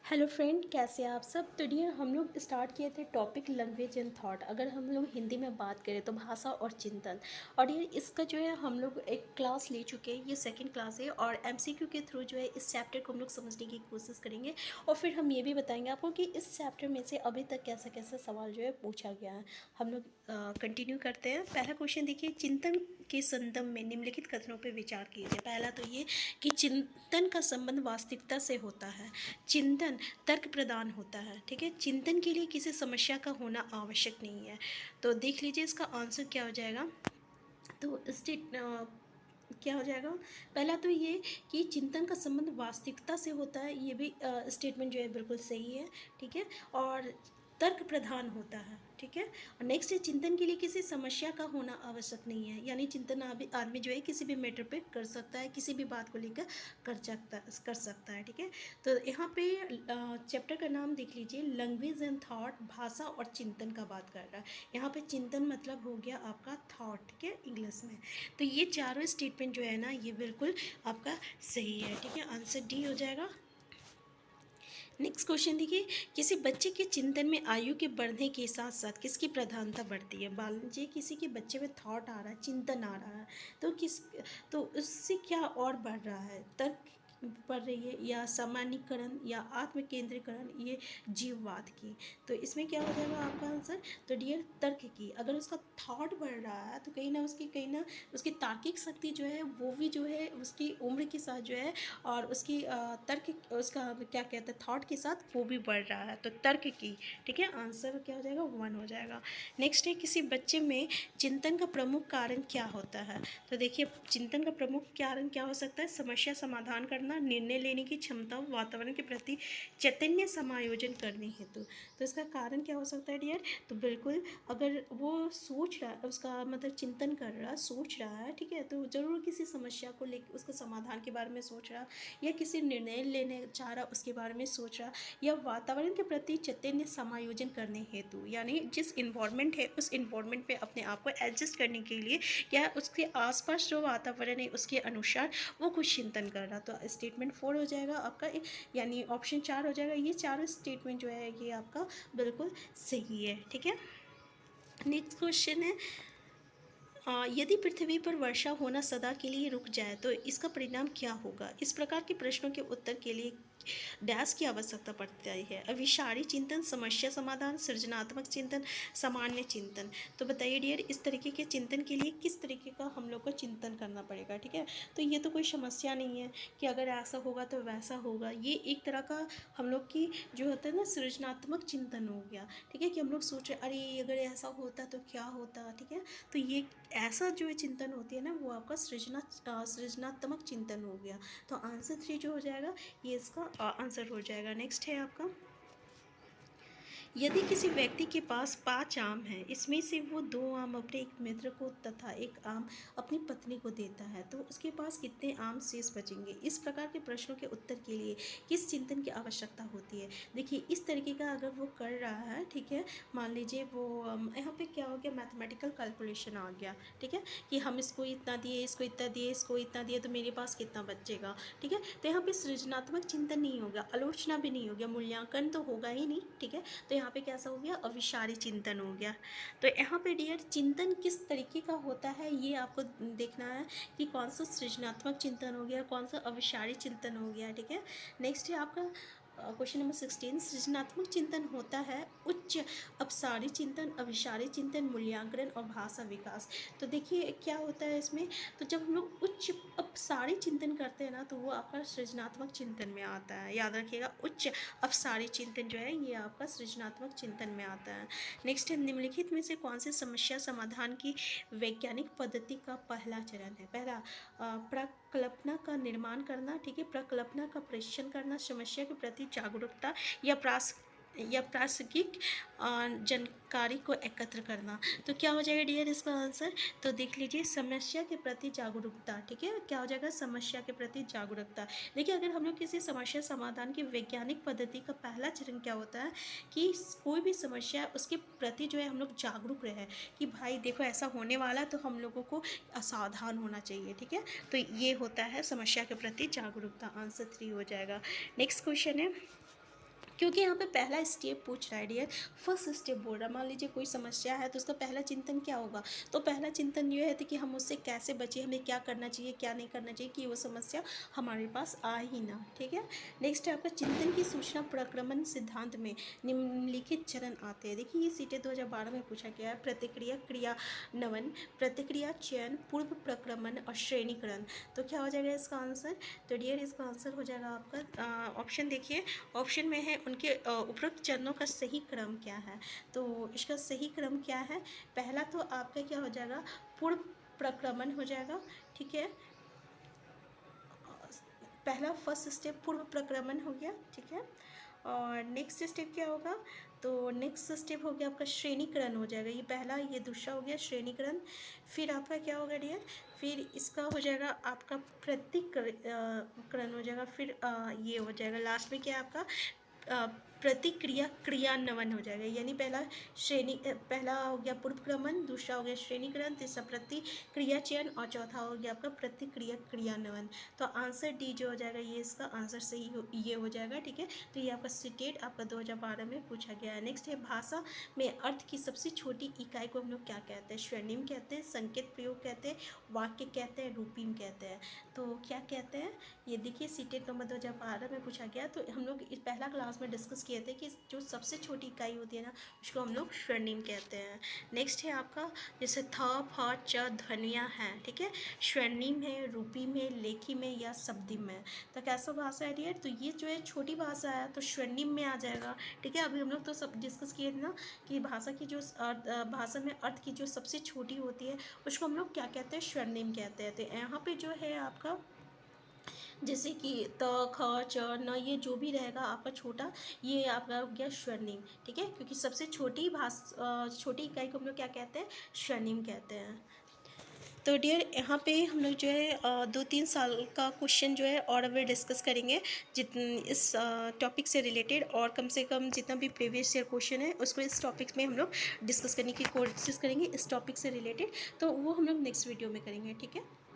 Hello friend, कैसे हैं आप सब। तो डियर, हम लोग स्टार्ट किए थे टॉपिक लैंग्वेज एंड थॉट। अगर हम लोग हिंदी में बात करें तो भाषा और चिंतन। और डियर, इसका जो है हम लोग एक क्लास ले चुके हैं, ये सेकंड क्लास है। और एमसीक्यू के थ्रू जो है इस चैप्टर को हम लोग समझने की कोशिश करेंगे। और फिर हम ये भी बताएंगे आपको कि इस चैप्टर में से अभी तक कैसा कैसा सवाल जो है पूछा गया है। हम लोग कंटिन्यू करते हैं। पहला क्वेश्चन देखिए, चिंतन के संदर्भ में निम्नलिखित कथनों पर विचार कीजिए। पहला तो ये कि चिंतन का संबंध वास्तविकता से होता है। चिंतन तर्क प्रदान होता है। ठीक है, चिंतन के लिए किसी समस्या का होना आवश्यक नहीं है। तो देख लीजिए इसका आंसर क्या हो जाएगा। तो स्टेट क्या हो जाएगा। पहला तो ये कि चिंतन का संबंध वास्तविकता से होता है, ये भी स्टेटमेंट जो है बिल्कुल सही है। ठीक है, और तर्क प्रधान होता है। ठीक है, और नेक्स्ट है चिंतन के लिए किसी समस्या का होना आवश्यक नहीं है, यानी चिंतन आदमी जो है किसी भी मैटर पे कर सकता है, किसी भी बात को लेकर कर सकता है। ठीक है, तो यहाँ पे चैप्टर का नाम देख लीजिए, लैंग्वेज एंड थॉट, भाषा और चिंतन का बात कर रहा है। यहाँ पे चिंतन मतलब हो गया आपका थॉट। ठीक है, इंग्लिश में। तो ये चारों स्टेटमेंट जो है ना, ये बिल्कुल आपका सही है। ठीक है, आंसर डी हो जाएगा। नेक्स्ट क्वेश्चन देखिए, किसी बच्चे के चिंतन में आयु के बढ़ने के साथ साथ किसकी प्रधानता बढ़ती है। मान लीजिए किसी के बच्चे में थॉट आ रहा है, चिंतन आ रहा है, तो उससे क्या और बढ़ रहा है, तर्क बढ़ रही है, या सामान्यीकरण, या आत्म केंद्रीकरण, ये जीववाद की। तो इसमें क्या हो जाएगा आपका आंसर। तो डियर, तर्क की। अगर उसका थॉट बढ़ रहा है तो कहीं ना उसकी तार्किक शक्ति जो है वो भी जो है उसकी उम्र के साथ जो है, और उसकी तर्क, उसका क्या कहते हैं, थॉट के साथ वो भी बढ़ रहा है। तो तर्क की। ठीक है, आंसर क्या हो जाएगा, 1 हो जाएगा। नेक्स्ट है, किसी बच्चे में चिंतन का प्रमुख कारण क्या होता है। तो देखिए, चिंतन का प्रमुख कारण क्या हो सकता है। समस्या समाधान करना, निर्णय लेने की क्षमता, वातावरण के प्रति चैतन्य समायोजन करने हेतु। तो इसका कारण क्या हो सकता है डियर। तो बिल्कुल, अगर वो सोच रहा है, उसका मतलब चिंतन कर रहा है, सोच रहा है, ठीक है, तो ज़रूर किसी समस्या को लेकर उसके समाधान के बारे में सोच रहा, या किसी निर्णय लेने चाह रहा उसके बारे में सोच रहा, या वातावरण के प्रति चैतन्य समायोजन करने हेतु, यानी जिस इन्वायरमेंट है उस इन्वायरमेंट में अपने आप को एडजस्ट करने के लिए, या उसके आसपास जो वातावरण है उसके अनुसार वो कुछ चिंतन कर रहा। तो स्टेटमेंट 4 हो जाएगा आपका, यानी ऑप्शन 4 हो जाएगा। ये चारों स्टेटमेंट जो है ये आपका बिल्कुल सही है। ठीक है, नेक्स्ट क्वेश्चन है, यदि पृथ्वी पर वर्षा होना सदा के लिए रुक जाए तो इसका परिणाम क्या होगा। इस प्रकार के प्रश्नों के उत्तर के लिए डैश की आवश्यकता पड़ती है। अविचारी चिंतन, समस्या समाधान, सृजनात्मक चिंतन, सामान्य चिंतन। तो बताइए डियर, इस तरीके के चिंतन के लिए किस तरीके का हम लोग को चिंतन करना पड़ेगा। ठीक है, तो ये तो कोई समस्या नहीं है कि अगर ऐसा होगा तो वैसा होगा। ये एक तरह का हम लोग की जो होता है ना, सृजनात्मक चिंतन हो गया। ठीक है, कि हम लोग सोच रहे अरे अगर ऐसा होता तो क्या होता। ठीक है, तो ये ऐसा जो चिंतन होती है ना, वो आपका सृजनात्मक चिंतन हो गया। तो आंसर 3 जो हो जाएगा, ये इसका आंसर हो जाएगा। नेक्स्ट है आपका, यदि किसी व्यक्ति के पास 5 आम हैं, इसमें से वो 2 आम अपने एक मित्र को तथा 1 आम अपनी पत्नी को देता है, तो उसके पास कितने आम शेष बचेंगे। इस प्रकार के प्रश्नों के उत्तर के लिए किस चिंतन की आवश्यकता होती है। देखिए, इस तरीके का अगर वो कर रहा है, ठीक है, मान लीजिए वो यहाँ पे क्या हो गया, मैथमेटिकल कैलकुलेशन आ गया। ठीक है, कि हम इसको इतना दिए, इसको इतना दिए, इसको इतना दिए, तो मेरे पास कितना बचेगा। ठीक है, तो यहाँ पे सृजनात्मक चिंतन नहीं होगा, आलोचना भी नहीं होगा, मूल्यांकन तो होगा ही नहीं। ठीक है, तो यहाँ पे कैसा हो गया, अविचारी चिंतन हो गया। तो यहाँ पे डियर, चिंतन किस तरीके का होता है ये आपको देखना है, कि कौन सा सृजनात्मक चिंतन हो गया, कौन सा अविचारी चिंतन हो गया। ठीक है, नेक्स्ट है आपका क्वेश्चन नंबर 16, सृजनात्मक चिंतन होता है उच्च अपसारी चिंतन, अभिसारी चिंतन, मूल्यांकन और भाषा विकास। तो देखिए क्या होता है इसमें, तो जब हम लोग उच्च अपसारी चिंतन करते हैं ना, तो वो आपका सृजनात्मक चिंतन में आता है। याद रखिएगा, उच्च अपसारी चिंतन जो है ये आपका सृजनात्मक चिंतन में आता है। नेक्स्ट है, निम्नलिखित में से कौन सी समस्या समाधान की वैज्ञानिक पद्धति का पहला चरण है। पहला, प्रकल्पना का निर्माण करना। ठीक है, प्रकल्पना का परीक्षण करना, समस्या के प्रति जागरूकता, या प्रासंगिक जानकारी को एकत्र करना। तो क्या हो जाएगा डियर इसका आंसर। तो देख लीजिए, समस्या के प्रति जागरूकता। ठीक है, क्या हो जाएगा, समस्या के प्रति जागरूकता। देखिए, अगर हम लोग किसी समस्या समाधान की वैज्ञानिक पद्धति का पहला चरण क्या होता है, कि कोई भी समस्या उसके प्रति जो है हम लोग जागरूक रहे, कि भाई देखो ऐसा होने वाला, तो हम लोगों को असावधान होना चाहिए। ठीक है, तो ये होता है समस्या के प्रति जागरूकता। आंसर 3 हो जाएगा। नेक्स्ट क्वेश्चन है, क्योंकि यहाँ पे पहला स्टेप पूछ रहा है डियर, फर्स्ट स्टेप बोल रहा है। मान लीजिए कोई समस्या है तो उसका पहला चिंतन क्या होगा, तो पहला चिंतन ये है कि हम उससे कैसे बचें, हमें क्या करना चाहिए क्या नहीं करना चाहिए कि वो समस्या हमारे पास आए ही ना। ठीक है, नेक्स्ट है आपका चिंतन की सूचना प्रक्रमण सिद्धांत में निम्नलिखित चरण आते हैं। देखिए ये सीटें 2012 में पूछा गया है। प्रतिक्रिया क्रियान्वयन, प्रतिक्रिया चयन, पूर्व प्रक्रमण और श्रेणीकरण। तो क्या हो जाएगा इसका आंसर, तो डियर इसका आंसर हो जाएगा आपका ऑप्शन। देखिए ऑप्शन में है उनके उपरोक्त चरणों का सही क्रम क्या है, तो इसका सही क्रम क्या है, पहला तो आपका क्या हो जाएगा, पूर्व प्रक्रमण हो जाएगा। ठीक है, पहला फर्स्ट स्टेप पूर्व प्रक्रमण हो गया। ठीक है, और नेक्स्ट स्टेप क्या होगा, तो नेक्स्ट स्टेप हो गया आपका श्रेणीकरण हो जाएगा। ये पहला, ये दूसरा हो गया श्रेणीकरण। फिर आपका क्या होगा डियर, फिर इसका हो जाएगा आपका प्रतिकरण हो जाएगा। फिर ये हो जाएगा लास्ट में क्या है आपका प्रतिक्रिया क्रियान्वयन हो जाएगा। यानी पहला हो गया पूर्वक्रमण, दूसरा हो गया श्रेणीकरण, तीसरा प्रतिक्रिया चयन और चौथा हो गया आपका प्रतिक्रिया क्रियान्वयन। तो आंसर डी जो हो जाएगा ये इसका आंसर सही ये हो जाएगा। ठीक है, तो ये आपका सीटेट आपका 2012 में पूछा गया है। नेक्स्ट है भाषा में अर्थ की सबसे छोटी इकाई को हम लोग क्या कहते हैं, स्वर्णिम कहते हैं, संकेत प्रयोग कहते हैं, वाक्य कहते हैं, रूपीम कहते हैं। तो क्या कहते हैं, ये देखिए सीटेट नंबर 2012 में पूछा गया। तो हम लोग इस पहला क्लास में डिस्कस किए थे कि जो सबसे छोटी इकाई होती है ना उसको हम लोग स्वर्णिम कहते हैं। नेक्स्ट है आपका जैसे थ फ च ध्वनियाँ हैं। ठीक है, स्वर्णिम है, रूपीम है, लेखी में या शब्दिम में। तो कैसा भाषा है डियर, तो ये जो है छोटी भाषा है तो स्वर्णिम में आ जाएगा। ठीक है, अभी हम लोग तो सब डिस्कस किए थे ना कि भाषा की जो भाषा में अर्थ की जो सबसे छोटी होती है उसको हम लोग क्या कहते हैं, स्वर्णिम कहते हैं। तो यहाँ पे जो है आपका जैसे कि त ख च न, ये जो भी रहेगा आपका छोटा, ये आपका हो गया स्वर्णिम। ठीक है, क्योंकि सबसे छोटी इकाई को हम लोग क्या कहते हैं, स्वर्णिम कहते हैं। तो डियर यहाँ पे हम लोग जो है 2-3 साल का क्वेश्चन जो है और अभी डिस्कस करेंगे इस टॉपिक से रिलेटेड, और कम से कम जितना भी प्रीवियस ईयर क्वेश्चन है उसको इस टॉपिक में हम लोग डिस्कस करने की कोशिश करेंगे इस टॉपिक से रिलेटेड। तो वो हम लोग नेक्स्ट वीडियो में करेंगे। ठीक है।